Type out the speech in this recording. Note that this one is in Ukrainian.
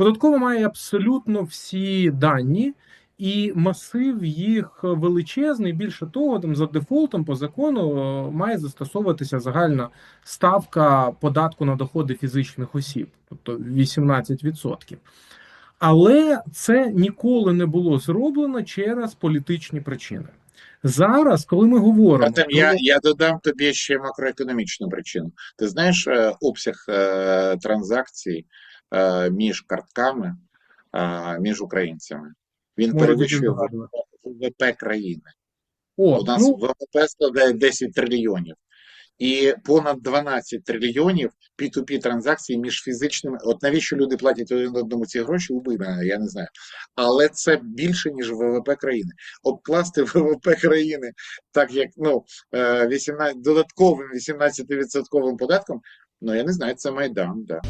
Податкова має абсолютно всі дані, і масив їх величезний. Більше того, там за дефолтом по закону має застосовуватися загальна ставка податку на доходи фізичних осіб, тобто 18%. Але це ніколи не було зроблено через політичні причини. Зараз, коли ми говоримо Артем, про я додам тобі ще макроекономічну причину. Ти знаєш обсяг транзакцій між картками, між українцями? Він можу тільки перевищує здогадувати. ВВП країни. У О, нас ну ВВП складає 10 трильйонів. І понад 12 трильйонів P2P транзакцій між фізичними. От навіщо люди платять один одному ці гроші? Убий мене, я не знаю. Але це більше, ніж ВВП країни. Обкласти ВВП країни, так як 18, додатковим 18% податком, ну я не знаю, це Майдан, да.